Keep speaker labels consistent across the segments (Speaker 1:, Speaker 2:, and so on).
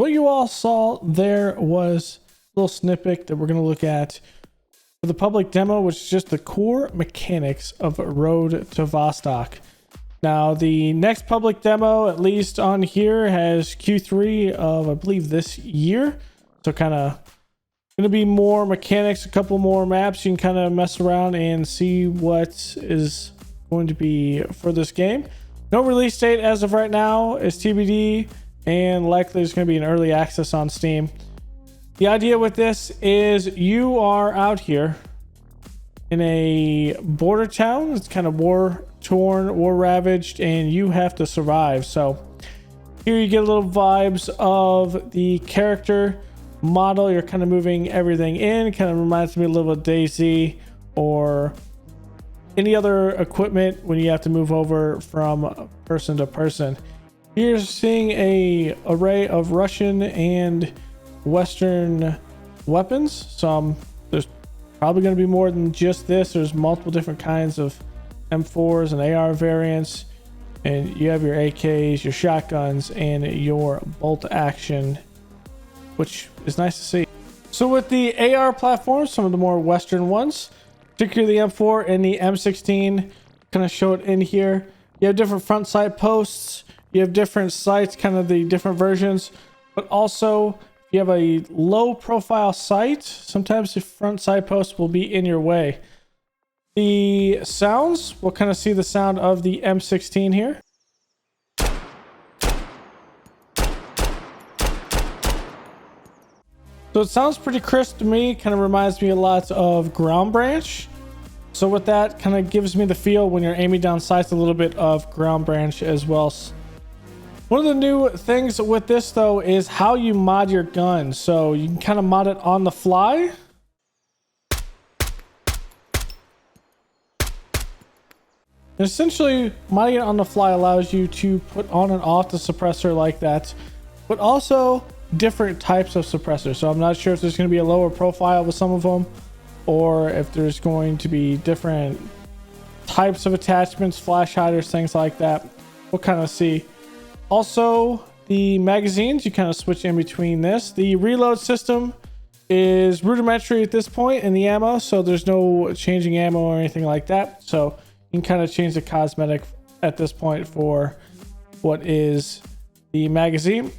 Speaker 1: So what you all saw there was a little snippet that we're going to look at for the public demo, which is just the core mechanics of Road to Vostok. Now, the next public demo, at least on here, has Q3 of, I believe, this year. So kind of going to be more mechanics, a couple more maps. You can kind of mess around and see what is going to be for this game. No release date as of right now. It's TBD, and likely there's going to be an early access on Steam. The idea with this is you are out here in a border town. It's kind of war-torn, war-ravaged, and you have to survive. So here you get a little vibes of the character model. You're kind of moving everything in. Kind of reminds me a little bit of DayZ or any other equipment when you have to move over from person to person. You're seeing a array of Russian and Western weapons. There's probably going to be more than just this. There's multiple different kinds of M4s and AR variants, and you have your AKs, your shotguns, and your bolt action, which is nice to see. So with the AR platforms, some of the more Western ones, particularly the M4 and the M16, kind of show it in here. You have different front sight posts. You have different sights, kind of the different versions, but also if you have a low profile sight, sometimes the front sight post will be in your way. The sounds, we'll kind of see the sound of the M16 here. So it sounds pretty crisp to me, kind of reminds me a lot of Ground Branch. So with that, kind of gives me the feel when you're aiming down sights, a little bit of Ground Branch as well. One of the new things with this though is how you mod your gun. So you can kind of mod it on the fly. And essentially, modding it on the fly allows you to put on and off the suppressor like that, but also different types of suppressors. So I'm not sure if there's going to be a lower profile with some of them, or if there's going to be different types of attachments, flash hiders, things like that. We'll kind of see. Also, the magazines, you kind of switch in between this. The reload system is rudimentary at this point in the ammo, so there's no changing ammo or anything like that. So you can kind of change the cosmetic at this point for what is the magazine.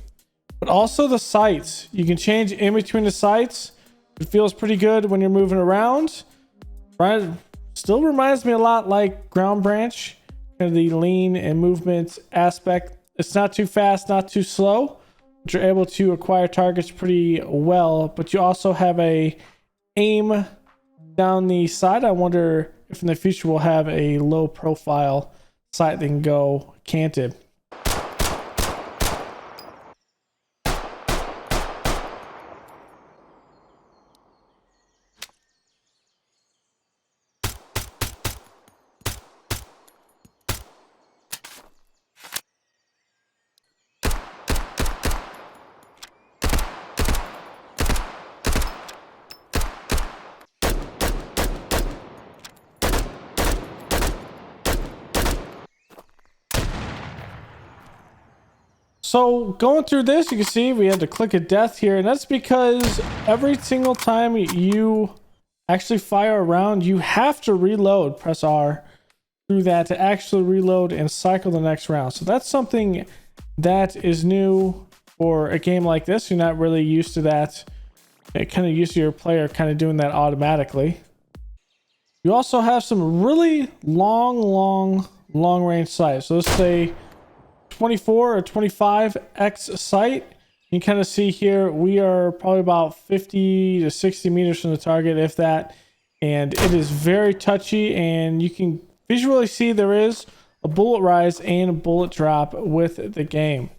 Speaker 1: But also the sights. You can change in between the sights. It feels pretty good when you're moving around. Right? Still reminds me a lot like Ground Branch, kind of the lean and movement aspect. It's not too fast, not too slow, but you're able to acquire targets pretty well. But you also have a aim down the side. I wonder if in the future we'll have a low profile sight that can go canted. So going through this, you can see we had to click a death here, and that's because every single time you actually fire a round, you have to reload, press R through that to actually reload and cycle the next round. So that's something that is new for a game like this. You're not really used to that. It kind of used to your player kind of doing that automatically. You also have some really long range sights. So let's say 24 or 25x sight. You can kind of see here we are probably about 50 to 60 meters from the target, if that, and it is very touchy, and you can visually see there is a bullet rise and a bullet drop with the game.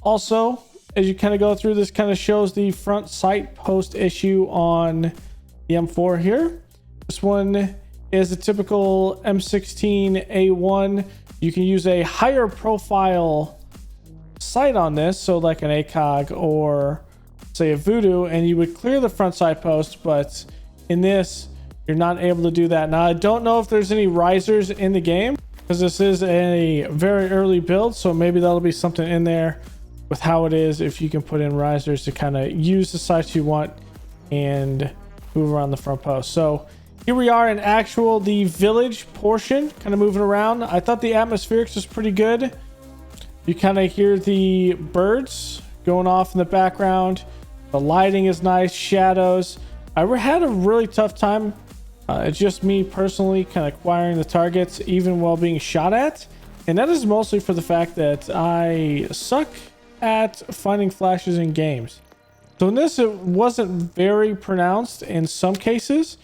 Speaker 1: Also, as you kind of go through, this kind of shows the front sight post issue on the M4 here. This one is a typical M16A1. You can use a higher profile sight on this, so like an ACOG or say a Voodoo, and you would clear the front sight post, but in this you're not able to do that. Now I don't know if there's any risers in the game because this is a very early build, so maybe that'll be something in there with how it is if you can put in risers to kind of use the sights you want and move around the front post. So here we are in the village portion, kind of moving around. I thought the atmospherics was pretty good. You kind of hear the birds going off in the background. The lighting is nice, shadows. I had a really tough time. It's just me personally kind of acquiring the targets even while being shot at. And that is mostly for the fact that I suck at finding flashes in games. So in this, it wasn't very pronounced in some cases.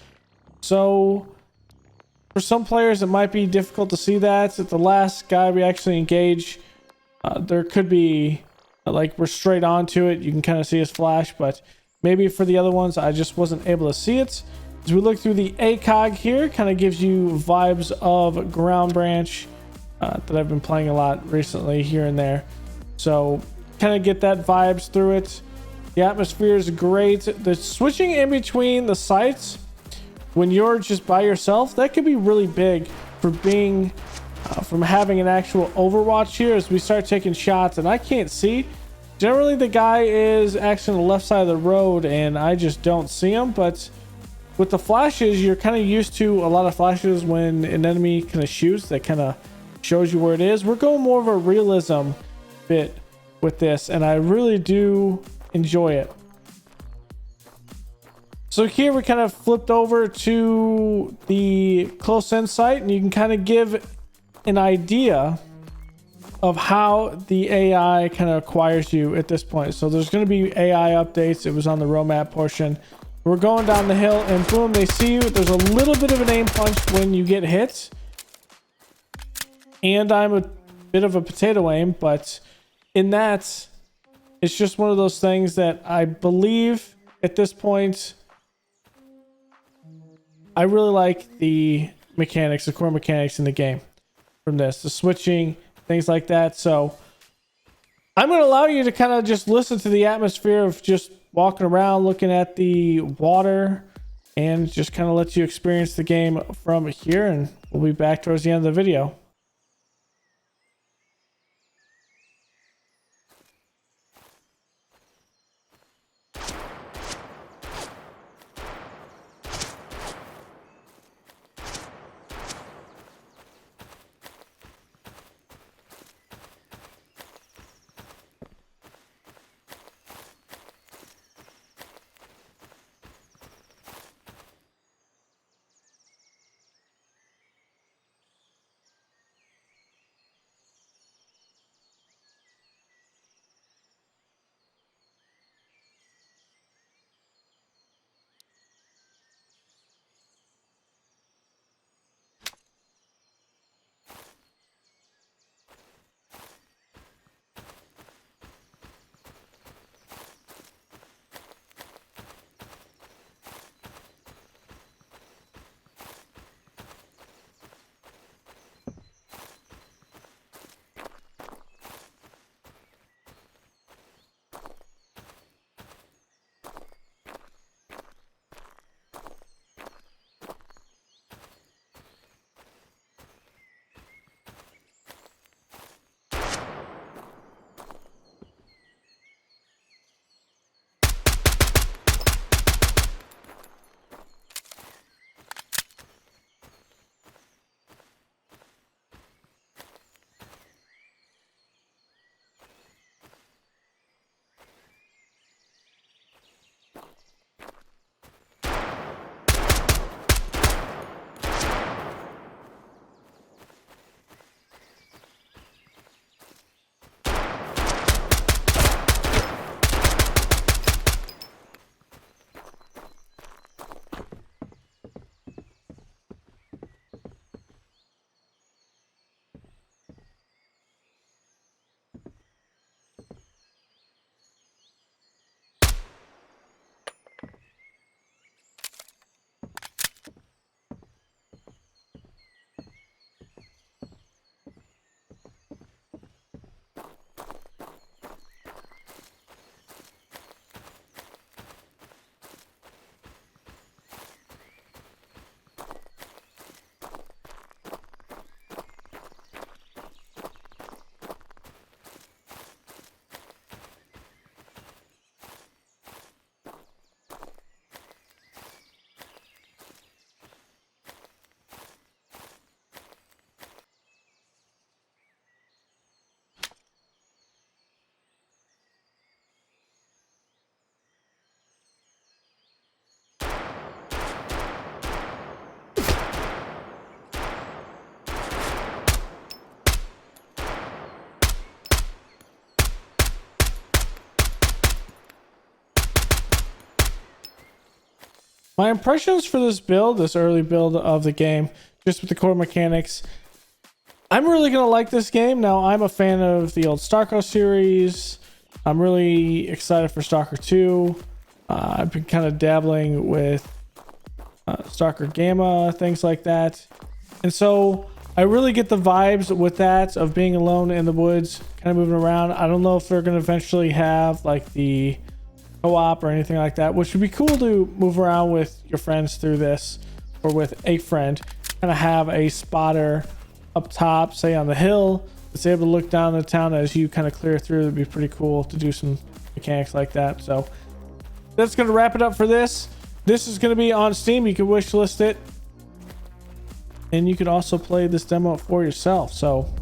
Speaker 1: So for some players, it might be difficult to see that. At the last guy we actually engage, there could be like we're straight onto it. You can kind of see his flash, but maybe for the other ones, I just wasn't able to see it. As we look through the ACOG here, kind of gives you vibes of Ground Branch that I've been playing a lot recently here and there. So kind of get that vibes through it. The atmosphere is great. The switching in between the sites when you're just by yourself, that could be really big for being from having an actual Overwatch here as we start taking shots and I can't see. Generally the guy is actually on the left side of the road and I just don't see him, but with the flashes, you're kind of used to a lot of flashes when an enemy kind of shoots that kind of shows you where it is. We're going more of a realism bit with this and I really do enjoy it. So here we kind of flipped over to the close in sight and you can kind of give an idea of how the AI kind of acquires you at this point. So there's going to be AI updates. It was on the roadmap portion. We're going down the hill and boom, they see you. There's a little bit of an aim punch when you get hit. And I'm a bit of a potato aim, but in that, it's just one of those things that I believe at this point, I really like the mechanics, the core mechanics in the game from this, the switching, things like that. So I'm going to allow you to kind of just listen to the atmosphere of just walking around, looking at the water, and just kind of let you experience the game from here. And we'll be back towards the end of the video. My impressions for this build, this early build of the game, just with the core mechanics, I'm really going to like this game. Now, I'm a fan of the old Stalker series. I'm really excited for Stalker 2. I've been kind of dabbling with Stalker Gamma, things like that. And so I really get the vibes with that of being alone in the woods, kind of moving around. I don't know if they're going to eventually have like the co-op or anything like that, which would be cool to move around with your friends through this, or with a friend, kind of have a spotter up top, say on the hill, that's able to look down the town as you kind of clear through. It'd be pretty cool to do some mechanics like that. So that's going to wrap it up for this. This is going to be on Steam. You can wishlist it, and you could also play this demo for yourself. So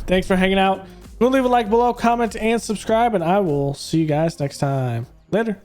Speaker 1: thanks for hanging out. Go leave a like below, comment, and subscribe, and I will see you guys next time. Later.